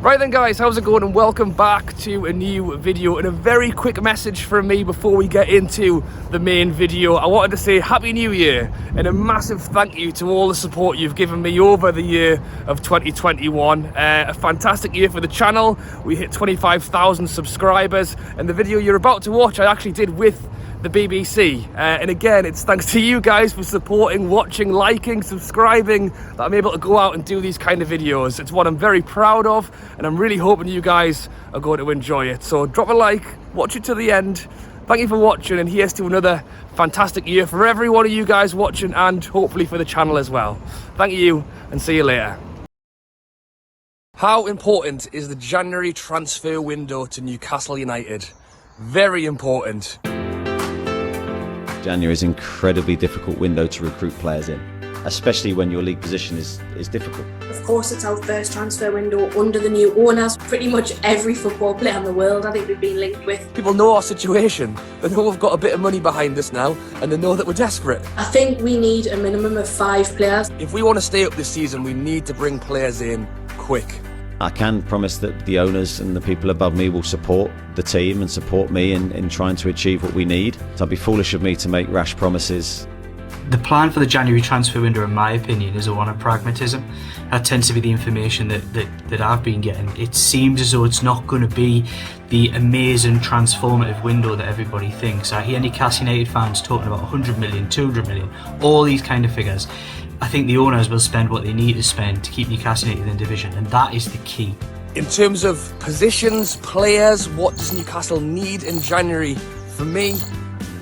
Right then guys, how's it going, and welcome back to a new video, and a very quick message from me before we get into the main video. I wanted to say Happy New Year and a massive thank you to all the support you've given me over the year of 2021. A fantastic year for the channel. We hit 25,000 subscribers, and the video you're about to watch I actually did with the BBC, and again, it's thanks to you guys for supporting, watching, liking, subscribing, that I'm able to go out and do these kind of videos. It's what I'm very proud of, and I'm really hoping you guys are going to enjoy it. So drop a like, watch it to the end. Thank you for watching, and here's to another fantastic year for every one of you guys watching, and hopefully for the channel as well. Thank you, and see you later. How important is the January transfer window to Newcastle United? Very important. January is an incredibly difficult window to recruit players in, especially when your league position is difficult. Of course, it's our first transfer window under the new owners. Pretty much every football player in the world I think we've been linked with. People know our situation. They know we've got a bit of money behind us now, and they know that we're desperate. I think we need a minimum of 5 players. If we want to stay up this season, we need to bring players in quick. I can promise that the owners and the people above me will support the team and support me in trying to achieve what we need. So it'd be foolish of me to make rash promises. The plan for the January transfer window, in my opinion, is a one of pragmatism. That tends to be the information that I've been getting. It seems as though it's not going to be the amazing transformative window that everybody thinks. I hear Newcastle United fans talking about 100 million, 200 million, all these kind of figures. I think the owners will spend what they need to spend to keep Newcastle United in division, and that is the key. In terms of positions, players, what does Newcastle need in January? For me,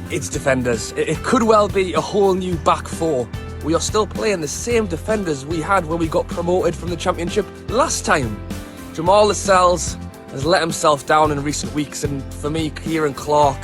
it's defenders. It could well be a whole new back four. We are still playing the same defenders we had when we got promoted from the Championship last time. Jamal Lascelles has let himself down in recent weeks, and for me, Kieran Clark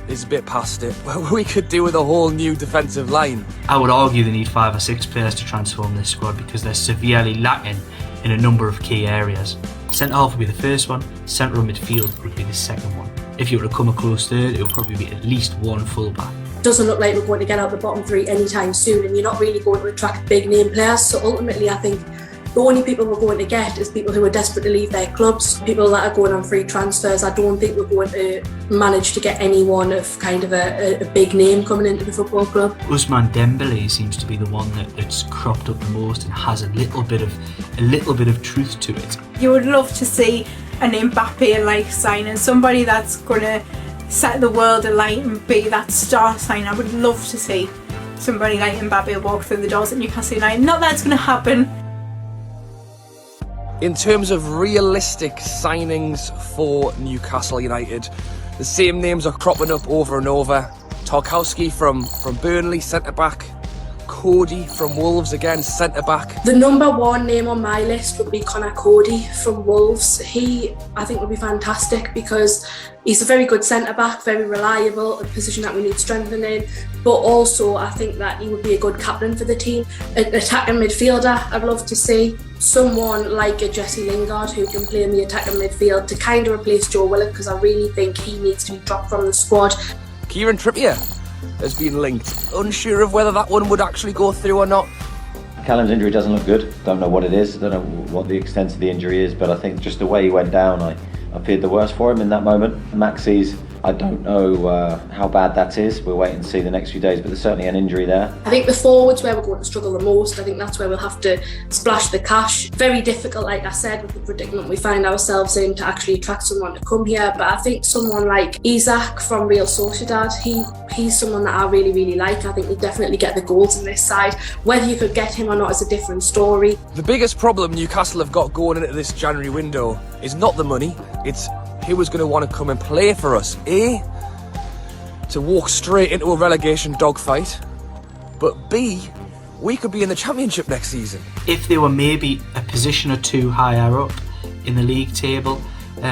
is a bit past it. We could do with a whole new defensive line. I would argue they need 5 or 6 players to transform this squad because they're severely lacking in a number of key areas. Centre half would be the first one, centre of midfield would be the second one. If you were to come a close third, it would probably be at least one full-back. Doesn't look like we're going to get out the bottom 3 anytime soon, and you're not really going to attract big name players. So ultimately, I think the only people we're going to get is people who are desperate to leave their clubs, people that are going on free transfers. I don't think we're going to manage to get anyone of kind of a big name coming into the football club. Ousmane Dembele seems to be the one that's cropped up the most and has a little bit of truth to it. You would love to see an Mbappe-like signing, somebody that's going to set the world alight and be that star sign. I would love to see somebody like Mbappe walk through the doors at Newcastle United. Not that it's going to happen. In terms of realistic signings for Newcastle United, the same names are cropping up over and over. Tarkowski from Burnley, centre-back. Cody from Wolves, again, centre-back. The number 1 name on my list would be Connor Cody from Wolves. He, I think, would be fantastic because he's a very good centre-back, very reliable, a position that we need strengthening. But also, I think that he would be a good captain for the team. An attacking midfielder, I'd love to see. Someone like a Jesse Lingard who can play in the attacking midfield to kind of replace Joe Willock, because I really think he needs to be dropped from the squad. Kieran Trippier has been linked. Unsure of whether that one would actually go through or not. Callum's injury doesn't look good. Don't know what it is. Don't know what the extent of the injury is, but I think just the way he went down, I feared the worst for him in that moment. Maxey's, I don't know how bad that is. We'll wait and see the next few days, but there's certainly an injury there. I think the forwards where we're going to struggle the most. I think that's where we'll have to splash the cash. Very difficult, like I said, with the predicament we find ourselves in to actually attract someone to come here. But I think someone like Isaac from Real Sociedad, he's someone that I really, really like. I think he'll definitely get the goals in this side. Whether you could get him or not is a different story. The biggest problem Newcastle have got going into this January window is not the money, it's who is going to want to come and play for us. A, to walk straight into a relegation dogfight, but B, we could be in the Championship next season. If they were maybe a position or 2 higher up in the league table,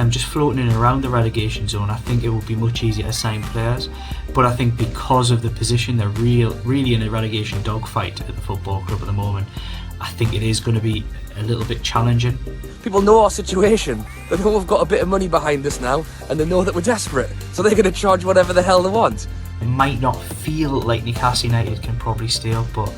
just floating in and around the relegation zone, I think it would be much easier to sign players. But I think because of the position, they're really in a relegation dogfight at the football club at the moment. I think it is going to be a little bit challenging. People know our situation. They know we've got a bit of money behind us now, and they know that we're desperate. So they're going to charge whatever the hell they want. It might not feel like Newcastle United can probably stay up, but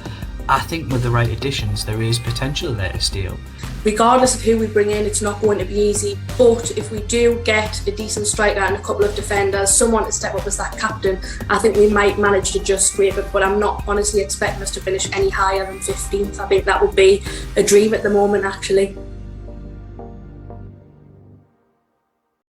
I think with the right additions, there is potential there to stay up. regardless of who we bring in, it's not going to be easy. But if we do get a decent striker and a couple of defenders, someone to step up as that captain, I think we might manage to just scrape it. But I'm not honestly expecting us to finish any higher than 15th. I think that would be a dream at the moment, actually.